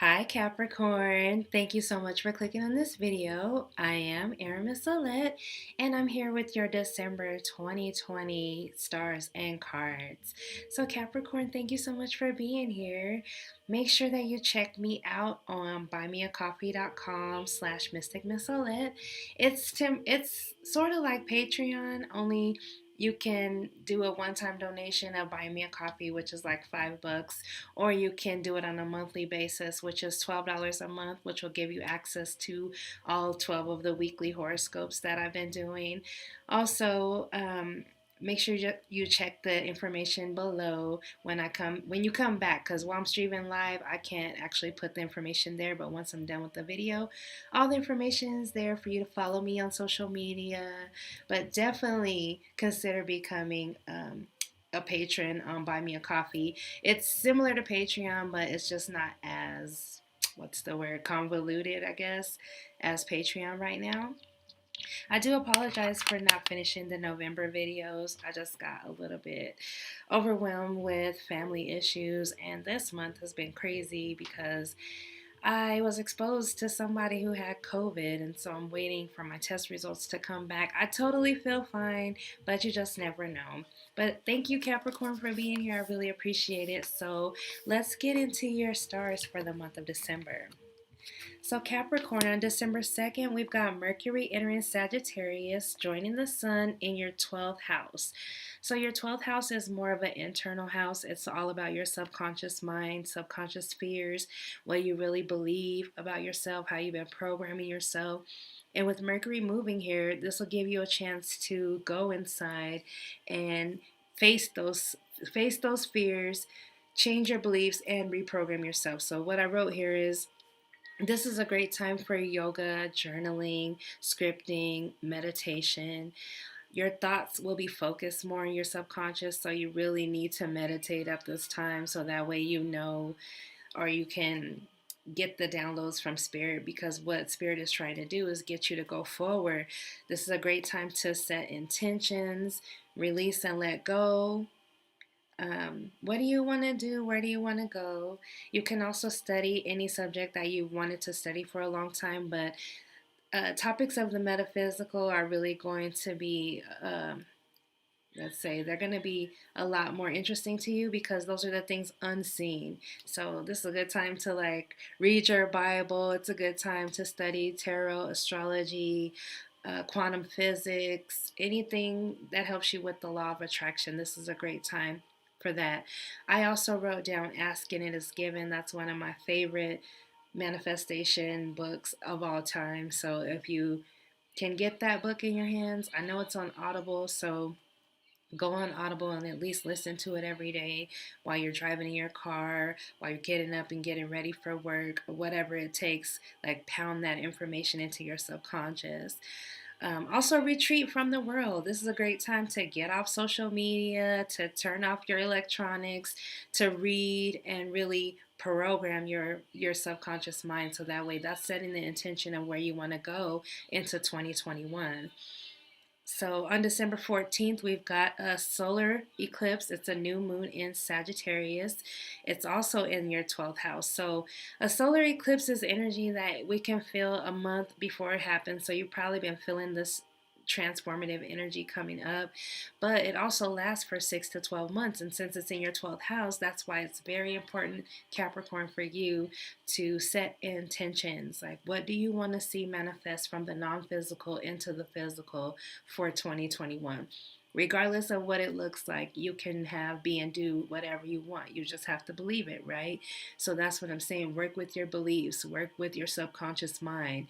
Hi Capricorn, thank you so much for clicking on this video. I am Rune Message and I'm here with your December 2020 stars and cards. So Capricorn, thank you so much for being here. Make sure that you check me out on buymeacoffee.com/Mystic Miz Olette. It's sort of like Patreon, only you can do a one-time donation of Buy Me a Coffee, which is like $5, or you can do it on a monthly basis, which is $12 a month, which will give you access to all 12 of the weekly horoscopes that I've been doing. Also, make sure you check the information below when you come back, because while I'm streaming live I can't actually put the information there, but once I'm done with the video, all the information is there for you to follow me on social media. But definitely consider becoming a patron on Buy Me a Coffee. It's similar to Patreon, but it's just not as, what's the word, convoluted, I guess, as Patreon right now. I do apologize for not finishing the November videos. I just got a little bit overwhelmed with family issues, and this month has been crazy because I was exposed to somebody who had COVID, and so I'm waiting for my test results to come back. I totally feel fine, but you just never know. But thank you, Capricorn, for being here. I really appreciate it. So let's get into your stars for the month of December. So Capricorn, on December 2nd, we've got Mercury entering Sagittarius, joining the Sun in your 12th house. So your 12th house is more of an internal house. It's all about your subconscious mind, subconscious fears, what you really believe about yourself, how you've been programming yourself. And with Mercury moving here, this will give you a chance to go inside and face those fears, change your beliefs, and reprogram yourself. So what I wrote here is, this is a great time for yoga, journaling, scripting, meditation. Your thoughts will be focused more in your subconscious, so you really need to meditate at this time so that way you know, or you can get the downloads from spirit, because what spirit is trying to do is get you to go forward. This is a great time to set intentions, release and let go. What do you want to do? Where do you want to go? You can also study any subject that you've wanted to study for a long time, but topics of the metaphysical are really going to be, let's say, they're going to be a lot more interesting to you because those are the things unseen. So this is a good time to like read your Bible. It's a good time to study tarot, astrology, quantum physics, anything that helps you with the law of attraction. This is a great time for that. I also wrote down Ask and It Is Given. That's one of my favorite manifestation books of all time. So if you can get that book in your hands, I know it's on Audible, so go on Audible and at least listen to it every day while you're driving in your car, while you're getting up and getting ready for work, or whatever it takes. Like, pound that information into your subconscious. Also, retreat from the world. This is a great time to get off social media, to turn off your electronics, to read and really program your subconscious mind, so that way that's setting the intention of where you want to go into 2021. So on December 14th, we've got a solar eclipse. It's a new moon in Sagittarius. It's also in your 12th house. So a solar eclipse is energy that we can feel a month before it happens. So you've probably been feeling this transformative energy coming up, but it also lasts for 6 to 12 months. And since it's in your 12th house, that's why it's very important, Capricorn, for you to set intentions. Like, what do you want to see manifest from the non-physical into the physical for 2021? Regardless of what it looks like, you can have, be, and do whatever you want. You just have to believe it, right? So that's what I'm saying. Work with your beliefs, work with your subconscious mind.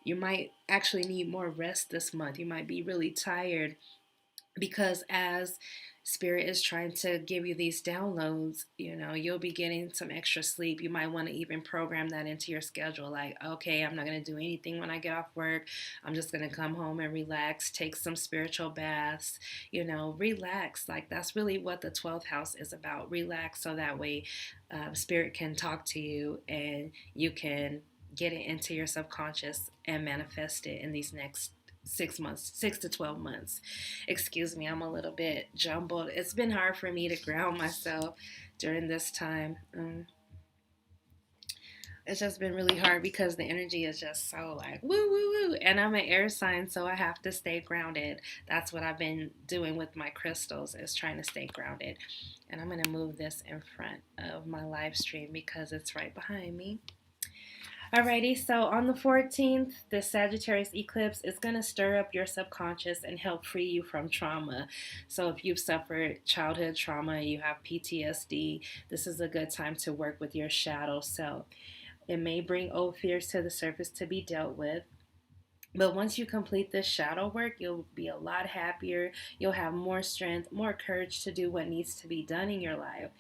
You might actually need more rest this month. You might be really tired because as spirit is trying to give you these downloads, you'll be getting some extra sleep. You might want to even program that into your schedule, like, okay, I'm not going to do anything when I get off work. I'm just going to come home and relax, take some spiritual baths, relax. Like, that's really what the 12th house is about. Relax, so that way spirit can talk to you and you can get it into your subconscious and manifest it in these next 6 months, 6 to 12 months. Excuse me, I'm a little bit jumbled. It's been hard for me to ground myself during this time. it's just been really hard because the energy is just so like woo woo woo, and I'm an air sign, so I have to stay grounded. That's what I've been doing with my crystals, is trying to stay grounded. And I'm going to move this in front of my live stream because it's right behind me. Alrighty, so on the 14th, the Sagittarius eclipse is going to stir up your subconscious and help free you from trauma. So if you've suffered childhood trauma, you have PTSD, this is a good time to work with your shadow self. It may bring old fears to the surface to be dealt with. But once you complete this shadow work, you'll be a lot happier. You'll have more strength, more courage to do what needs to be done in your life.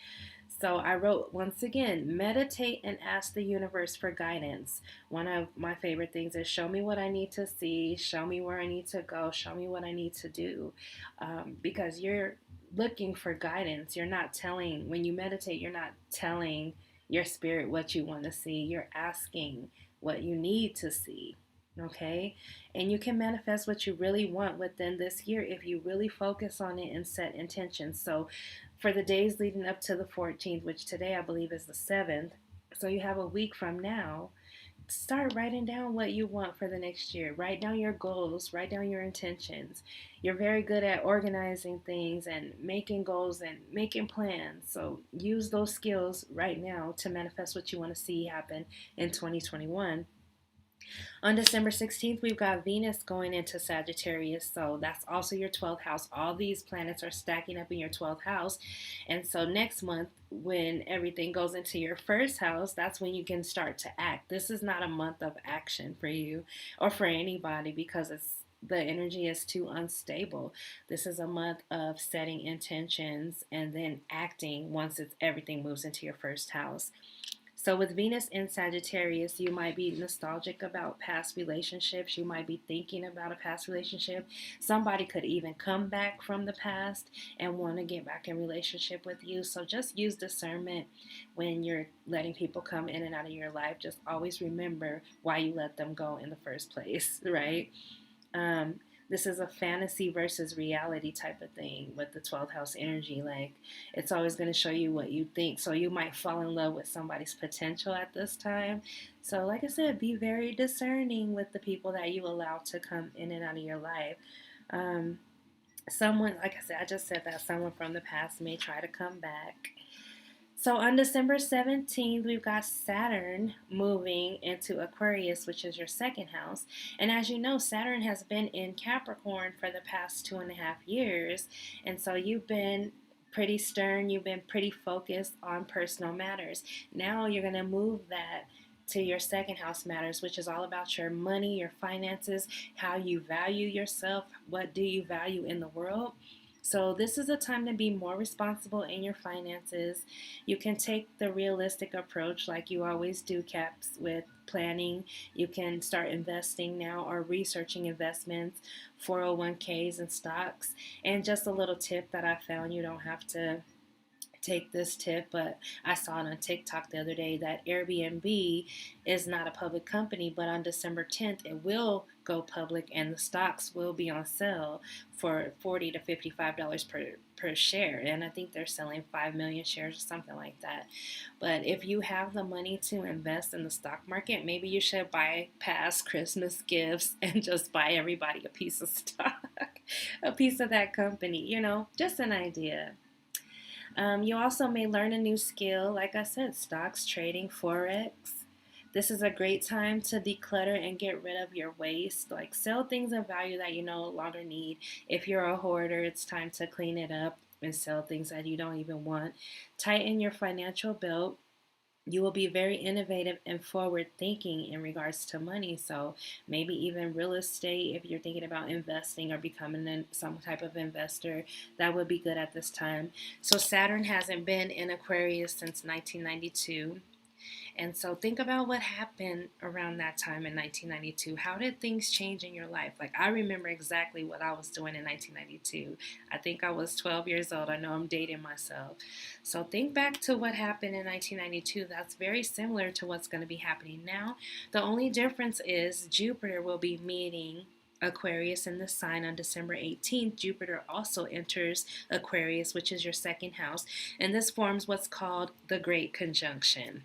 So I wrote, once again, meditate and ask the universe for guidance. One of my favorite things is show me what I need to see, show me where I need to go, show me what I need to do. Because you're looking for guidance. You're not telling, when you meditate, you're not telling your spirit what you want to see. You're asking what you need to see. Okay? And you can manifest what you really want within this year if you really focus on it and set intentions. So for the days leading up to the 14th, which today I believe is the 7th, so you have a week from now, start writing down what you want for the next year. Write down your goals, write down your intentions. You're very good at organizing things and making goals and making plans. So use those skills right now to manifest what you want to see happen in 2021. On December 16th, we've got Venus going into Sagittarius, so that's also your 12th house. All these planets are stacking up in your 12th house. And so next month, when everything goes into your first house, that's when you can start to act. This is not a month of action for you or for anybody because the energy is too unstable. This is a month of setting intentions and then acting once everything moves into your first house. So with Venus in Sagittarius, you might be nostalgic about past relationships. You might be thinking about a past relationship. Somebody could even come back from the past and want to get back in relationship with you. So just use discernment when you're letting people come in and out of your life. Just always remember why you let them go in the first place, right? This is a fantasy versus reality type of thing with the 12th house energy. Like, it's always going to show you what you think. So you might fall in love with somebody's potential at this time. So like I said, be very discerning with the people that you allow to come in and out of your life. Someone, like I said, I just said that someone from the past may try to come back. So on December 17th, we've got Saturn moving into Aquarius, which is your second house. And as you know, Saturn has been in Capricorn for the past 2.5 years. And so you've been pretty stern, you've been pretty focused on personal matters. Now you're going to move that to your second house matters, which is all about your money, your finances, how you value yourself, what do you value in the world. So this is a time to be more responsible in your finances. You can take the realistic approach like you always do, Caps, with planning. You can start investing now or researching investments, 401ks and stocks. And just a little tip that I found, you don't have to take this tip, but I saw it on TikTok the other day that Airbnb is not a public company, but on December 10th it will go public and the stocks will be on sale for $40 to $55 per share, and I think they're selling 5 million shares or something like that. But if you have the money to invest in the stock market, maybe you should bypass Christmas gifts and just buy everybody a piece of stock, a piece of that company, just an idea. You also may learn a new skill, like I said, stocks, trading, forex. This is a great time to declutter and get rid of your waste. Like, sell things of value that you no longer need. If you're a hoarder, it's time to clean it up and sell things that you don't even want. Tighten your financial belt. You will be very innovative and forward thinking in regards to money. So maybe even real estate, if you're thinking about investing or becoming some type of investor, that would be good at this time. So Saturn hasn't been in Aquarius since 1992. And so think about what happened around that time in 1992. How did things change in your life? Like, I remember exactly what I was doing in 1992. I think I was 12 years old. I know I'm dating myself. So think back to what happened in 1992. That's very similar to what's going to be happening now. The only difference is Jupiter will be meeting Aquarius in the sign on December 18th. Jupiter also enters Aquarius, which is your second house. And this forms what's called the Great Conjunction.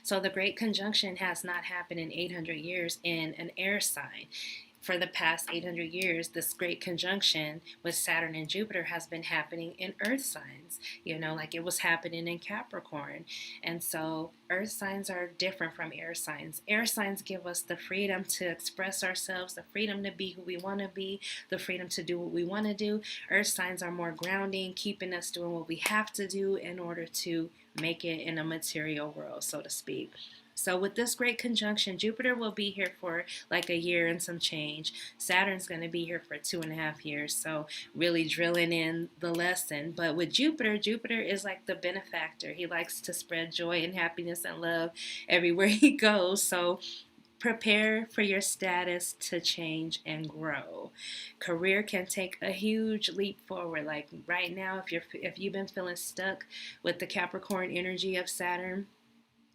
So the Great Conjunction has not happened in 800 years in an air sign. For the past 800 years, this great conjunction with Saturn and Jupiter has been happening in earth signs, like it was happening in Capricorn. And so earth signs are different from air signs. Air signs give us the freedom to express ourselves, the freedom to be who we want to be, the freedom to do what we want to do. Earth signs are more grounding, keeping us doing what we have to do in order to make it in a material world, so to speak. So with this great conjunction, Jupiter will be here for like a year and some change. Saturn's going to be here for 2.5 years. So really drilling in the lesson. But with Jupiter, Jupiter is like the benefactor. He likes to spread joy and happiness and love everywhere he goes. So prepare for your status to change and grow. Career can take a huge leap forward. Like right now, if you've been feeling stuck with the Capricorn energy of Saturn,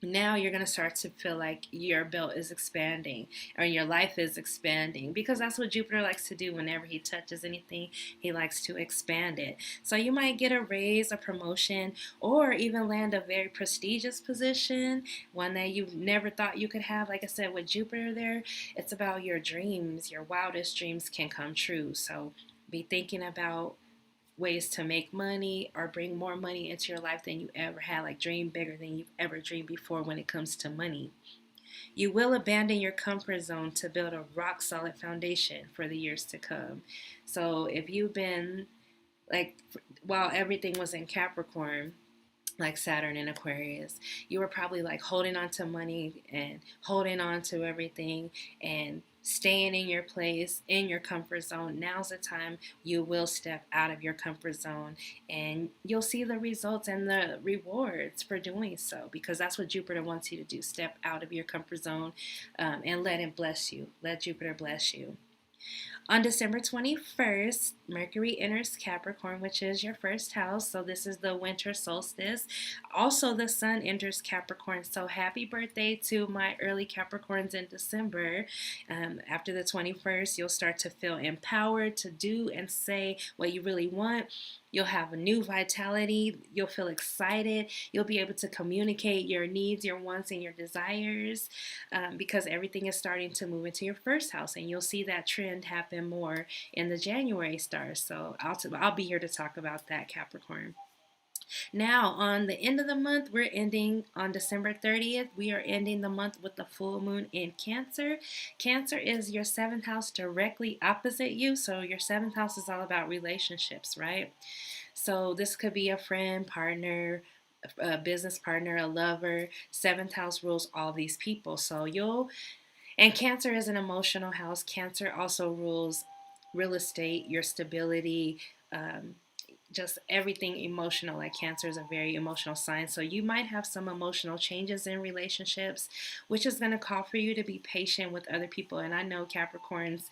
now you're going to start to feel like your belt is expanding or your life is expanding, because that's what Jupiter likes to do. Whenever he touches anything, he likes to expand it. So you might get a raise, a promotion, or even land a very prestigious position, one that you never thought you could have. Like I said, with Jupiter there, it's about your dreams. Your wildest dreams can come true. So be thinking about ways to make money or bring more money into your life than you ever had. Like dream bigger than you've ever dreamed before when it comes to money. You will abandon your comfort zone to build a rock solid foundation for the years to come. So if you've been like, while everything was in Capricorn, like Saturn and Aquarius, you were probably like holding on to money and holding on to everything and staying in your place, in your comfort zone. Now's the time you will step out of your comfort zone, and you'll see the results and the rewards for doing so, because that's what Jupiter wants you to do. Step out of your comfort zone, and let it bless you. Let Jupiter bless you. On December 21st, Mercury enters Capricorn, which is your first house. So this is the winter solstice. Also, the sun enters Capricorn. So happy birthday to my early Capricorns in December. After the 21st, you'll start to feel empowered to do and say what you really want. You'll have a new vitality. You'll feel excited. You'll be able to communicate your needs, your wants, and your desires, because everything is starting to move into your first house. And you'll see that trend happen more in the January stars. So I'll be here to talk about that, Capricorn. Now, on the end of the month, we're ending on December 30th. We are ending the month with the full moon in Cancer. Cancer is your seventh house directly opposite you. So your seventh house is all about relationships, right? So this could be a friend, partner, a business partner, a lover. Seventh house rules all these people. And Cancer is an emotional house. Cancer also rules real estate, your stability, just everything emotional. Like Cancer is a very emotional sign. So you might have some emotional changes in relationships, which is going to call for you to be patient with other people. And I know Capricorns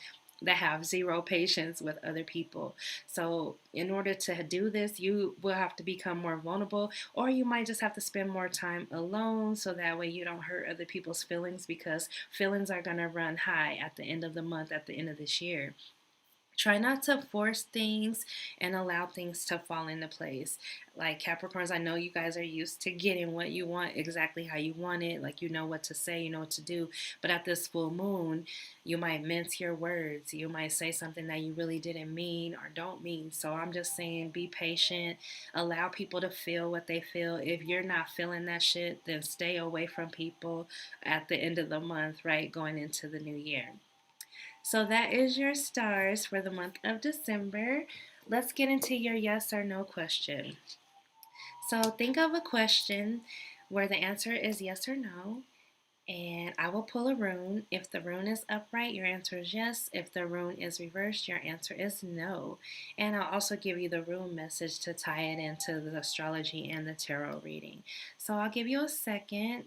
that have zero patience with other people. So in order to do this, you will have to become more vulnerable, or you might just have to spend more time alone, so that way you don't hurt other people's feelings, because feelings are going to run high at the end of the month, at the end of this year. Try not to force things and allow things to fall into place. Like Capricorns, I know you guys are used to getting what you want exactly how you want it. Like you know what to say, you know what to do. But at this full moon, you might mince your words. You might say something that you really didn't mean or don't mean. So I'm just saying, be patient. Allow people to feel what they feel. If you're not feeling that shit, then stay away from people at the end of the month, right? Going into the new year. So that is your stars for the month of December. Let's get into your yes or no question. So think of a question where the answer is yes or no, and I will pull a rune. If the rune is upright, your answer is yes. If the rune is reversed, your answer is no. And I'll also give you the rune message to tie it into the astrology and the tarot reading. So I'll give you a second.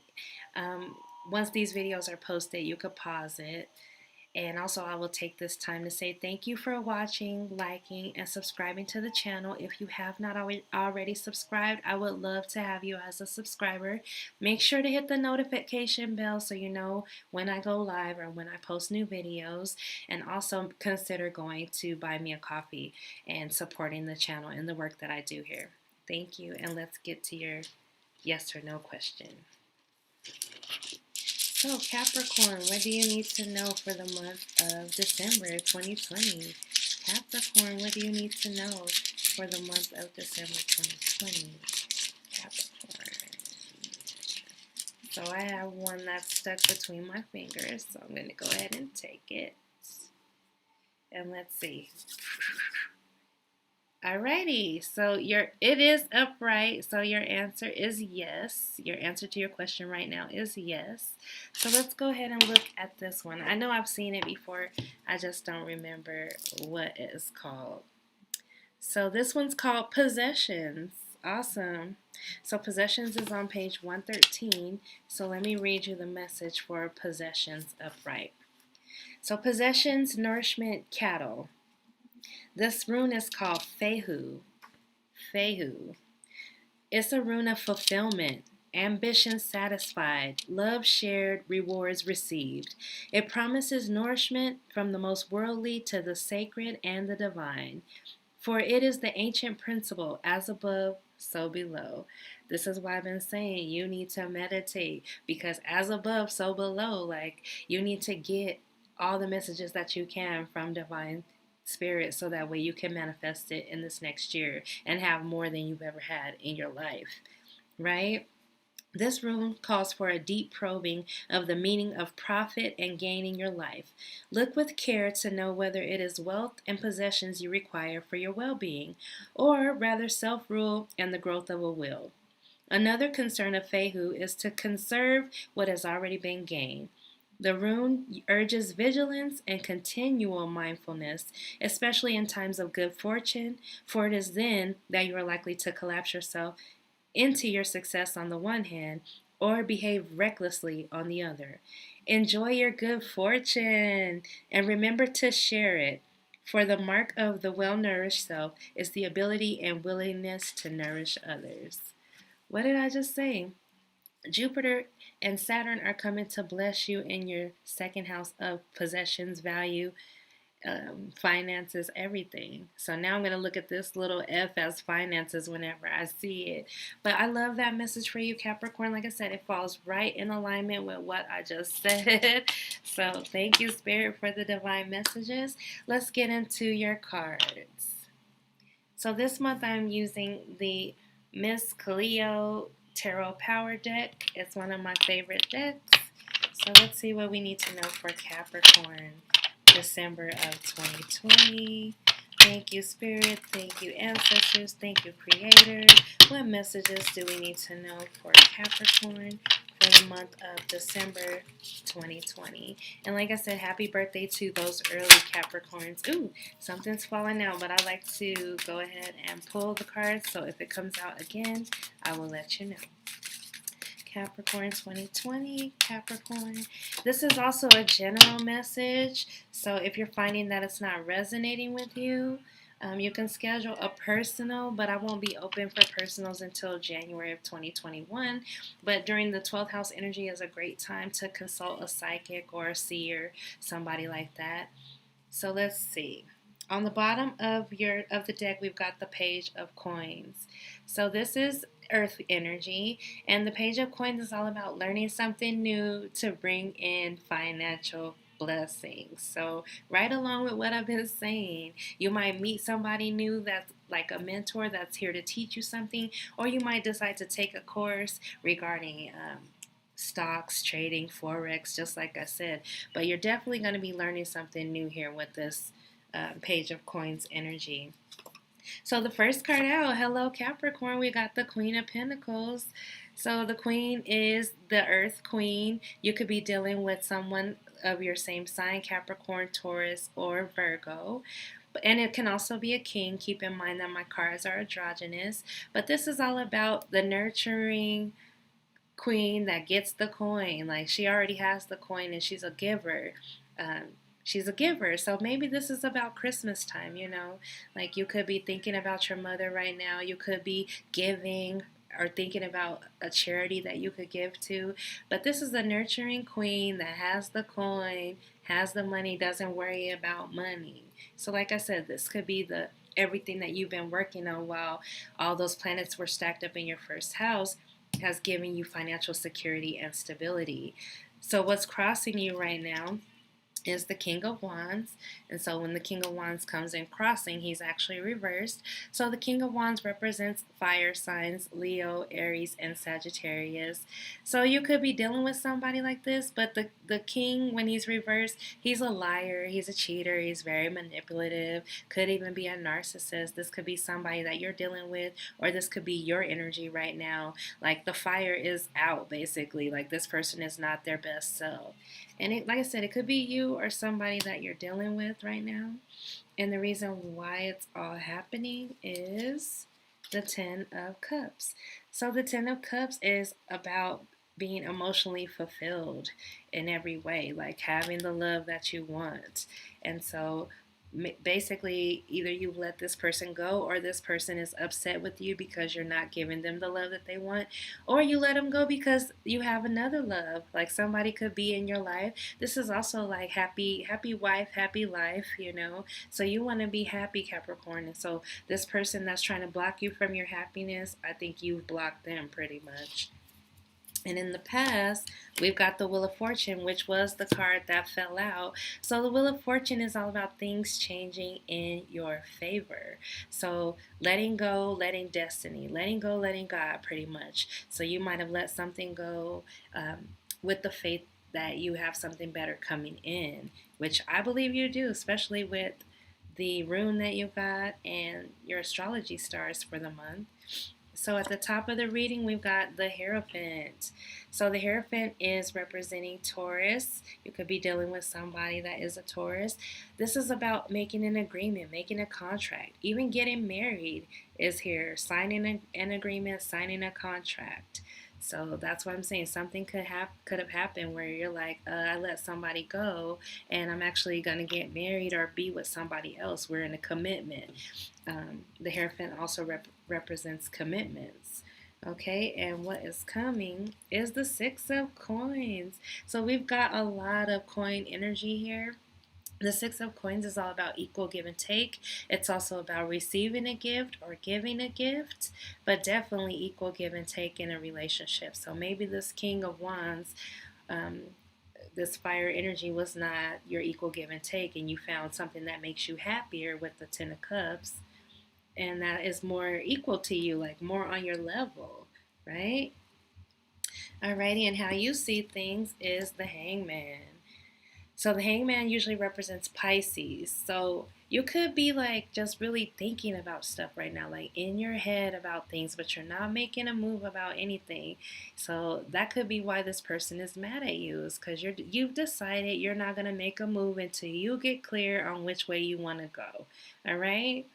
Once these videos are posted, you could pause it. And also, I will take this time to say thank you for watching, liking, and subscribing to the channel. If you have not already subscribed, I would love to have you as a subscriber. Make sure to hit the notification bell so you know when I go live or when I post new videos. And also consider going to buy me a coffee and supporting the channel and the work that I do here. Thank you, and let's get to your yes or no question. So Capricorn, what do you need to know for the month of December 2020? Capricorn, what do you need to know for the month of December 2020? Capricorn. So I have one that's stuck between my fingers, so I'm going to go ahead and take it. And let's see. Alrighty, so it is upright, so your answer is yes. Your answer to your question right now is yes. So let's go ahead and look at this one. I know I've seen it before, I just don't remember what it is called. So this one's called Possessions. Awesome. So Possessions is on page 113. So let me read you the message for Possessions upright. So Possessions, nourishment, cattle. This rune is called Fehu. Fehu. It's a rune of fulfillment, ambition satisfied, love shared, rewards received. It promises nourishment from the most worldly to the sacred and the divine. For it is the ancient principle, as above, so below. This is why I've been saying you need to meditate, because as above, so below. Like, you need to get all the messages that you can from divine spirit so that way you can manifest it in this next year and have more than you've ever had in your life, right? This rune calls for a deep probing of the meaning of profit and gain in your life. Look with care to know whether it is wealth and possessions you require for your well-being, or rather self-rule and the growth of a will. Another concern of Fehu is to conserve what has already been gained. The rune urges vigilance and continual mindfulness, especially in times of good fortune, for it is then that you are likely to collapse yourself into your success on the one hand, or behave recklessly on the other. Enjoy your good fortune and remember to share it, for the mark of the well-nourished self is the ability and willingness to nourish others. What did I just say? Jupiter and Saturn are coming to bless you in your second house of possessions, value, finances, everything. So now I'm going to look at this little F as finances whenever I see it. But I love that message for you, Capricorn. Like I said, it falls right in alignment with what I just said. So thank you, Spirit, for the divine messages. Let's get into your cards. So this month I'm using the Miss Cleo Tarot Power Deck. It's one of my favorite decks. So let's see what we need to know for Capricorn, December of 2020. Thank you, Spirit. Thank you, Ancestors. Thank you, Creator. What messages do we need to know for Capricorn for the month of December 2020? And like I said, happy birthday to those early Capricorns. Ooh, something's falling out, but I like to go ahead and pull the cards. So if it comes out again, I will let you know. Capricorn 2020, Capricorn. This is also a general message, so if you're finding that it's not resonating with you, you can schedule a personal, but I won't be open for personals until January of 2021. But during the 12th house energy is a great time to consult a psychic or a seer, somebody like that. So let's see. On the bottom of the deck, we've got the Page of Coins. So this is Earth energy, and the Page of Coins is all about learning something new to bring in financial blessings. So right along with what I've been saying, you might meet somebody new that's like a mentor that's here to teach you something, or you might decide to take a course regarding stocks, trading, forex, just like I said. But you're definitely going to be learning something new here with this Page of Coins energy. So the first card out, hello Capricorn, we got the Queen of Pentacles. So the Queen is the Earth Queen. You could be dealing with someone of your same sign, Capricorn, Taurus, or Virgo. And it can also be a king. Keep in mind that my cards are androgynous. But this is all about the nurturing queen that gets the coin. Like, she already has the coin and she's a giver. She's a giver. So maybe this is about Christmas time, you know. Like, you could be thinking about your mother right now. You could be giving or thinking about a charity that you could give to. But this is a nurturing queen that has the coin, has the money, doesn't worry about money. So like I said, this could be the everything that you've been working on while all those planets were stacked up in your first house has given you financial security and stability. So what's crossing you right now is the King of Wands. And so when the King of Wands comes in crossing, he's actually reversed. So the King of Wands represents fire signs, Leo, Aries, and Sagittarius. So you could be dealing with somebody like this, but the King, when he's reversed, he's a liar, he's a cheater, he's very manipulative, could even be a narcissist. This could be somebody that you're dealing with, or this could be your energy right now. Like the fire is out, basically. Like this person is not their best self. And like I said, it could be you or somebody that you're dealing with right now. And the reason why it's all happening is the Ten of Cups. So the Ten of Cups is about being emotionally fulfilled in every way, like having the love that you want. And so basically, either you've let this person go, or this person is upset with you because you're not giving them the love that they want, or you let them go because you have another love. Like somebody could be in your life. This is also like happy wife, happy life, you know. So you want to be happy, Capricorn. And so this person that's trying to block you from your happiness, I think you've blocked them pretty much. And in the past, we've got the Wheel of Fortune, which was the card that fell out. So the Wheel of Fortune is all about things changing in your favor. So letting go, letting destiny, letting go, letting God, pretty much. So you might have let something go with the faith that you have something better coming in, which I believe you do, especially with the rune that you got and your astrology stars for the month. So at the top of the reading, we've got the Hierophant. So the Hierophant is representing Taurus. You could be dealing with somebody that is a Taurus. This is about making an agreement, making a contract. Even getting married is here. Signing an agreement, signing a contract. So that's what I'm saying. Something could have happened where you're like, I let somebody go, and I'm actually gonna get married or be with somebody else. We're in a commitment. The Hierophant also represents commitments. Okay, and what is coming is the Six of Coins. So we've got a lot of coin energy here. The Six of Coins is all about equal give and take. It's also about receiving a gift or giving a gift, but definitely equal give and take in a relationship. So maybe this King of Wands, um, this fire energy was not your equal give and take, and you found something that makes you happier with the Ten of Cups, and that is more equal to you, like more on your level, right? Alrighty, and how you see things is the Hangman. So the Hangman usually represents Pisces. So you could be like just really thinking about stuff right now, like in your head about things, but you're not making a move about anything. So that could be why this person is mad at you, is because you've decided you're not gonna make a move until you get clear on which way you want to go. All right.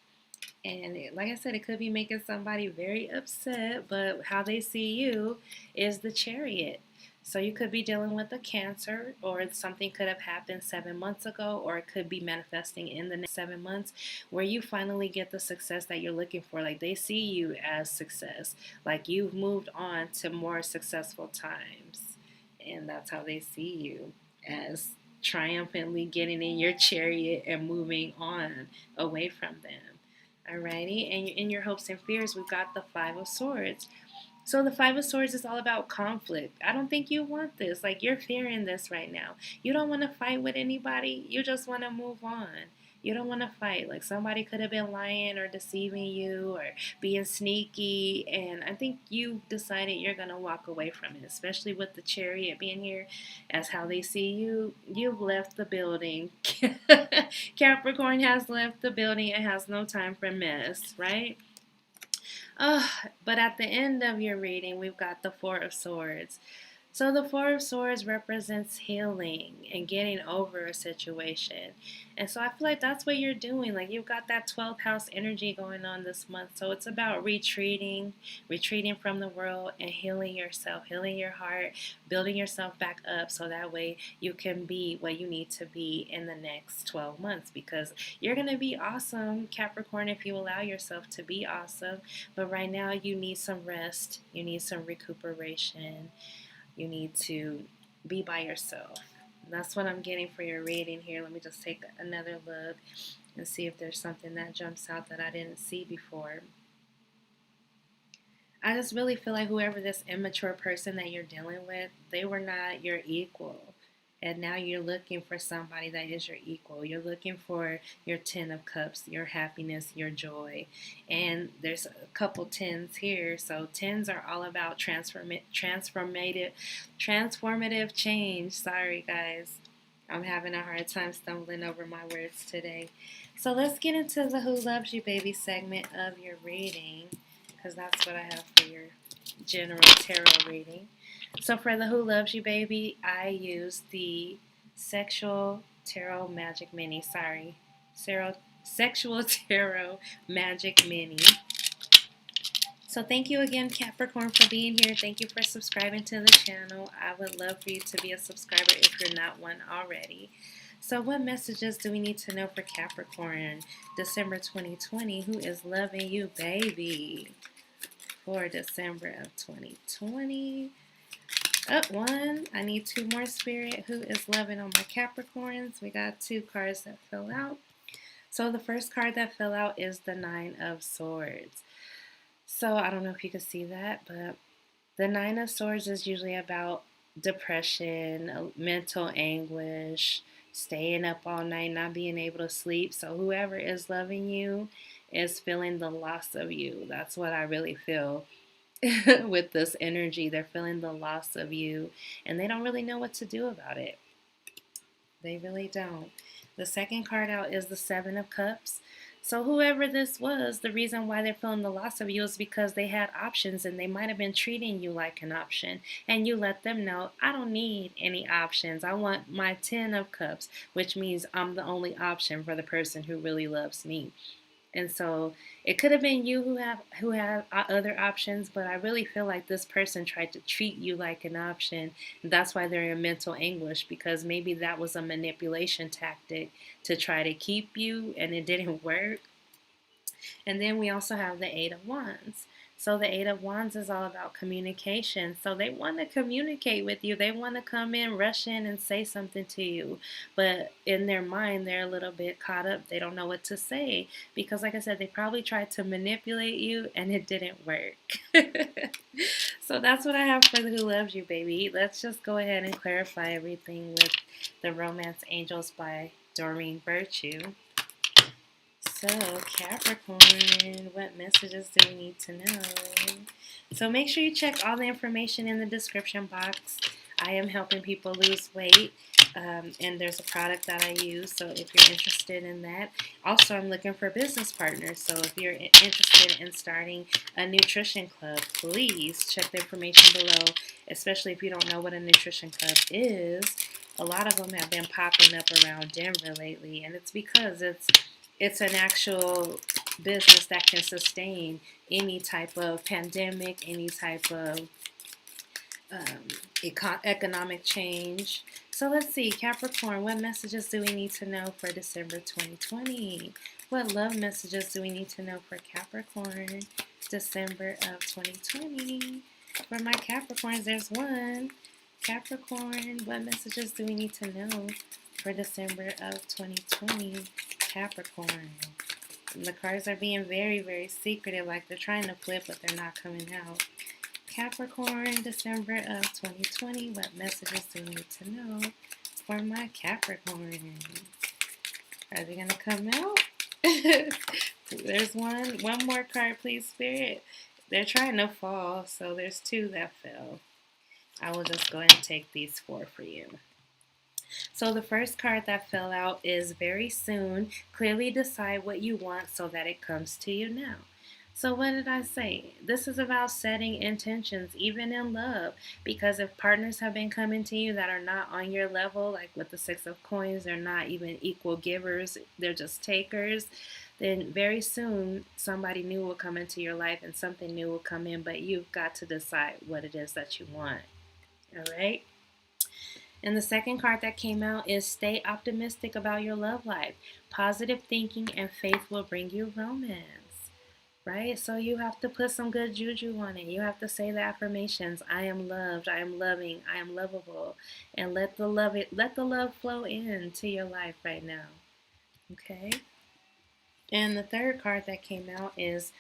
And like I said, it could be making somebody very upset, but how they see you is the Chariot. So you could be dealing with a Cancer, or something could have happened 7 months ago, or it could be manifesting in the next 7 months where you finally get the success that you're looking for. Like they see you as success, like you've moved on to more successful times. And that's how they see you, as triumphantly getting in your chariot and moving on away from them. Alrighty, and in your hopes and fears, we've got the Five of Swords. So the Five of Swords is all about conflict. I don't think you want this. Like you're fearing this right now. You don't want to fight with anybody. You just want to move on. You don't want to fight. Like somebody could have been lying or deceiving you or being sneaky. And I think you decided you're going to walk away from it, especially with the Chariot being here as how they see you. You've left the building. Capricorn has left the building and has no time for mess, right? But at the end of your reading, we've got the Four of Swords. So the Four of Swords represents healing and getting over a situation. And so I feel like that's what you're doing. Like you've got that 12th house energy going on this month. So it's about retreating from the world and healing yourself, healing your heart, building yourself back up so that way you can be what you need to be in the next 12 months, because you're going to be awesome, Capricorn, if you allow yourself to be awesome. But right now you need some rest. You need some recuperation. You need to be by yourself. That's what I'm getting for your reading here. Let me just take another look and see if there's something that jumps out that I didn't see before. I just really feel like whoever this immature person that you're dealing with, they were not your equal. And now you're looking for somebody that is your equal. You're looking for your 10 of cups, your happiness, your joy. And there's a couple tens here. So tens are all about transformative change. Sorry, guys. I'm having a hard time stumbling over my words today. So let's get into the Who Loves You Baby segment of your reading, because that's what I have for your general tarot reading. So for the Who Loves You Baby, I use the Sexual Tarot Magic Mini. Sexual Tarot Magic Mini. So thank you again, Capricorn, for being here. Thank you for subscribing to the channel. I would love for you to be a subscriber if you're not one already. So what messages do we need to know for Capricorn, December 2020? Who is loving you, baby? For December of 2020. Up one. I need two more, Spirit. Who is loving on my Capricorns? We got two cards that fell out. So the first card that fell out is the Nine of Swords. So I don't know if you can see that, but the Nine of Swords is usually about depression, mental anguish, staying up all night, not being able to sleep. So whoever is loving you is feeling the loss of you. That's what I really feel with this energy. They're feeling the loss of you, and they don't really know what to do about it. They really don't. The second card out is the Seven of Cups. So whoever this was, the reason why they're feeling the loss of you is because they had options and they might have been treating you like an option. And you let them know, I don't need any options. I want my 10 of Cups, which means I'm the only option for the person who really loves me. And so it could have been you who have other options, but I really feel like this person tried to treat you like an option. And that's why they're in mental anguish, because maybe that was a manipulation tactic to try to keep you, and it didn't work. And then we also have the Eight of Wands. So the Eight of Wands is all about communication. So they want to communicate with you. They want to come in, rush in, and say something to you. But in their mind, they're a little bit caught up. They don't know what to say. Because like I said, they probably tried to manipulate you, and it didn't work. So that's what I have for the Who Loves You, baby. Let's just go ahead and clarify everything with the Romance Angels by Doreen Virtue. So, Capricorn, what messages do we need to know? So make sure you check all the information in the description box. I am helping people lose weight, and there's a product that I use, so if you're interested in that. Also, I'm looking for business partners, so if you're interested in starting a nutrition club, please check the information below, especially if you don't know what a nutrition club is. A lot of them have been popping up around Denver lately, and it's because it's an actual business that can sustain any type of pandemic, any type of economic change. So let's see, Capricorn, what messages do we need to know for December 2020? What love messages do we need to know for Capricorn, December of 2020? For my Capricorns, there's one. Capricorn, what messages do we need to know for December of 2020? Capricorn. And the cards are being very, very secretive, like they're trying to flip, but they're not coming out. Capricorn, December of 2020. What messages do we need to know for my Capricorn? Are they going to come out? There's one more card, please, Spirit. They're trying to fall, so there's two that fell. I will just go ahead and take these four for you. So the first card that fell out is very soon. Clearly decide what you want so that it comes to you now. So what did I say? This is about setting intentions, even in love. Because if partners have been coming to you that are not on your level, like with the Six of Coins, they're not even equal givers, they're just takers, then very soon somebody new will come into your life and something new will come in, but you've got to decide what it is that you want. All right? And the second card that came out is stay optimistic about your love life. Positive thinking and faith will bring you romance, right? So you have to put some good juju on it. You have to say the affirmations. I am loved. I am loving. I am lovable. And let the love flow into your life right now. Okay? And the third card that came out is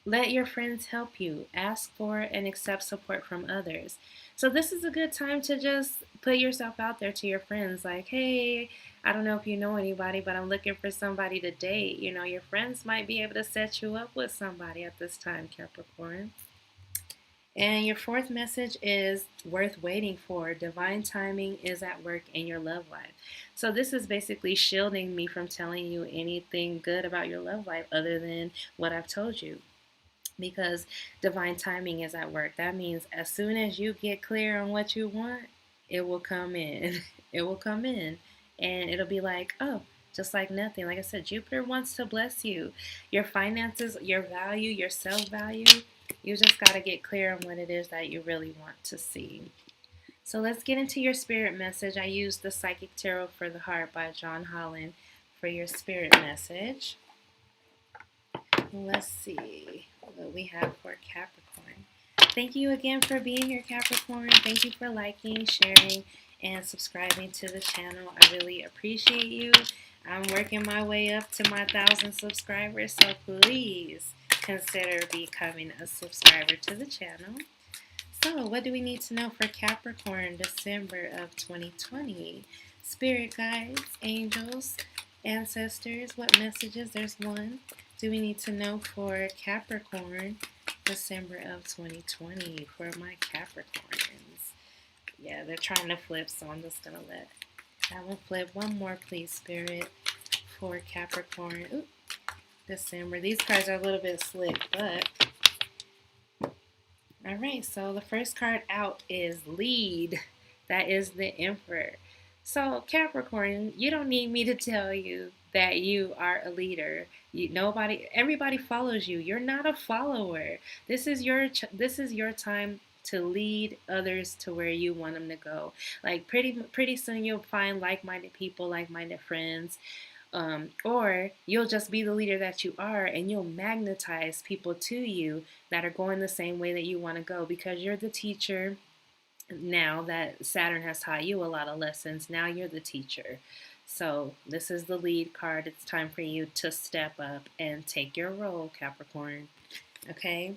Let your friends help you. Ask for and accept support from others. So this is a good time to just put yourself out there to your friends. Like, hey, I don't know if you know anybody, but I'm looking for somebody to date. You know, your friends might be able to set you up with somebody at this time, Capricorn. And your fourth message is worth waiting for. Divine timing is at work in your love life. So this is basically shielding me from telling you anything good about your love life other than what I've told you, because divine timing is at work. That means as soon as you get clear on what you want, it will come in. It will come in. And it'll be like, oh, just like nothing. Like I said, Jupiter wants to bless you. Your finances, your value, your self value. You just got to get clear on what it is that you really want to see. So let's get into your spirit message. I used the Psychic Tarot for the Heart by John Holland for your spirit message. Let's see what we have for Capricorn. Thank you again for being here, Capricorn. Thank you for liking, sharing, and subscribing to the channel. I really appreciate you. I'm working my way up to my 1,000 subscribers, so please consider becoming a subscriber to the channel. So, what do we need to know for Capricorn, December of 2020? Spirit guides, angels, ancestors, what messages? There's one. Do we need to know for Capricorn, December of 2020 for my Capricorns? Yeah, they're trying to flip, so I'm just going to let that one flip. One more, please, Spirit, for Capricorn. Ooh, December. These cards are a little bit slick, but all right, so the first card out is Lead. That is the Emperor. So Capricorn, you don't need me to tell you that you are a leader. Everybody follows you. You're not a follower. This is your time to lead others to where you want them to go. Like pretty soon you'll find like-minded people, like-minded friends. Or you'll just be the leader that you are, and you'll magnetize people to you that are going the same way that you want to go, because you're the teacher. Now that Saturn has taught you a lot of lessons, now you're the teacher. So this is the lead card. It's time for you to step up and take your role, Capricorn. Okay?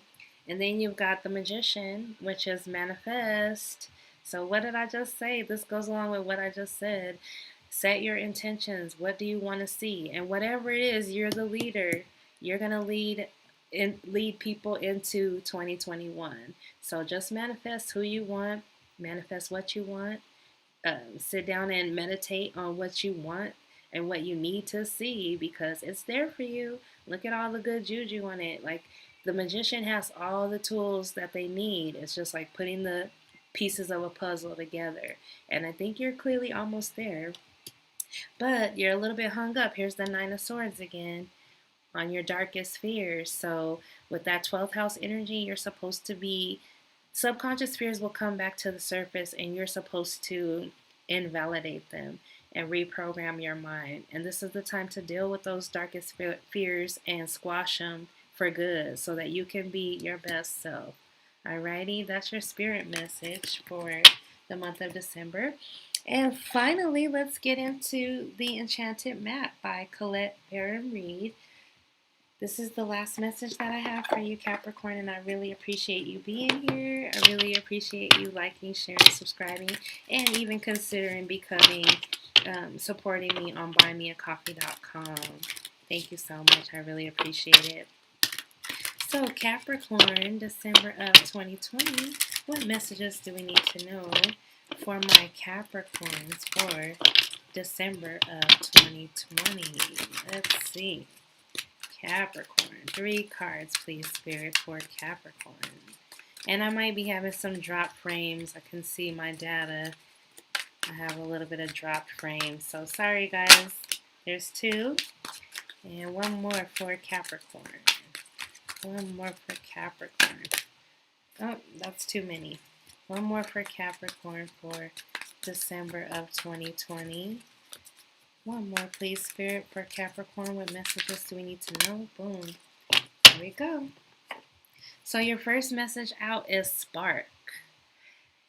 And then you've got the Magician, which is manifest. So what did I just say? This goes along with what I just said. Set your intentions. What do you want to see? And whatever it is, you're the leader. You're going to lead people into 2021. So just manifest who you want, manifest what you want. Sit down and meditate on what you want and what you need to see, because it's there for you. Look at all the good juju on it. Like, the Magician has all the tools that they need. It's just like putting the pieces of a puzzle together. And I think you're clearly almost there. But you're a little bit hung up. Here's the Nine of Swords again on your darkest fears. So with that 12th house energy, you're supposed to be, subconscious fears will come back to the surface, and you're supposed to invalidate them and reprogram your mind. And this is the time to deal with those darkest fears and squash them for good so that you can be your best self. Alrighty, that's your spirit message for the month of December. And finally, let's get into the Enchanted Map by Colette Baron Reed. This is the last message that I have for you, Capricorn, and I really appreciate you being here. I really appreciate you liking, sharing, subscribing, and even considering becoming, supporting me on buymeacoffee.com. Thank you so much. I really appreciate it. So, Capricorn, December of 2020, what messages do we need to know for my Capricorns for December of 2020? Let's see. Capricorn, 3 cards, please, Spirit, for Capricorn. And I might be having some drop frames. I can see my data. I have a little bit of dropped frames. So, sorry, guys. There's 2. And one more for Capricorn. One more for Capricorn. Oh, that's too many. One more for Capricorn for December of 2020. One more, please, Spirit, for Capricorn. What messages do we need to know? Boom. There we go. So your first message out is Spark.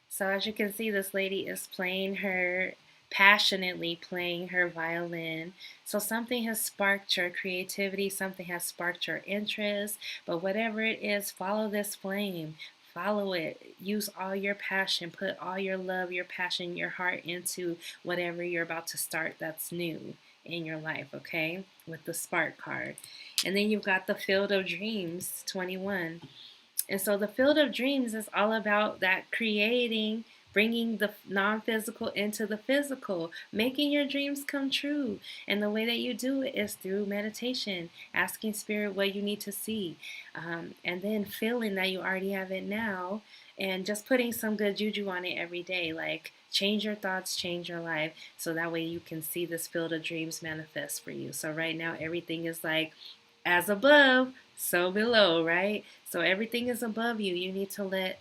So as you can see, this lady is playing her passionately playing her violin. So something has sparked your creativity, something has sparked your interest, but whatever it is, follow this flame. Follow it. Use all your passion. Put all your love, your passion, your heart into whatever you're about to start that's new in your life, okay? With the spark card. And then you've got the Field of Dreams, 21. And so the Field of Dreams is all about that creating, bringing the non-physical into the physical, making your dreams come true. And the way that you do it is through meditation, asking spirit what you need to see, and then feeling that you already have it now, and just putting some good juju on it every day, like change your thoughts, change your life, so that way you can see this field of dreams manifest for you. So right now everything is like as above, so below, right? So everything is above you. You need to let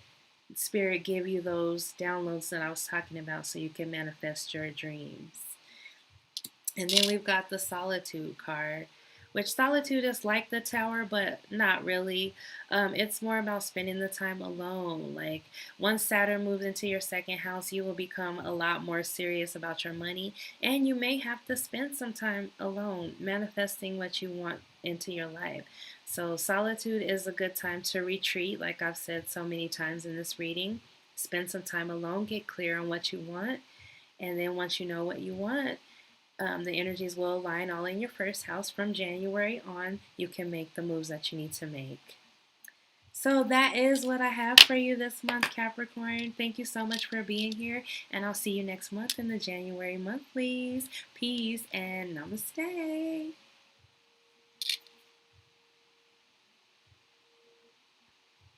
spirit give you those downloads that I was talking about so you can manifest your dreams. And then we've got the Solitude card, which solitude is like the Tower, but not really. It's more about spending the time alone. Like once Saturn moves into your second house, you will become a lot more serious about your money, and you may have to spend some time alone, manifesting what you want into your life. So solitude is a good time to retreat, like I've said so many times in this reading. Spend some time alone, get clear on what you want, and then once you know what you want, the energies will align all in your first house. From January on, you can make the moves that you need to make. So that is what I have for you this month, Capricorn. Thank you so much for being here, and I'll see you next month in the January monthlies. Peace and namaste.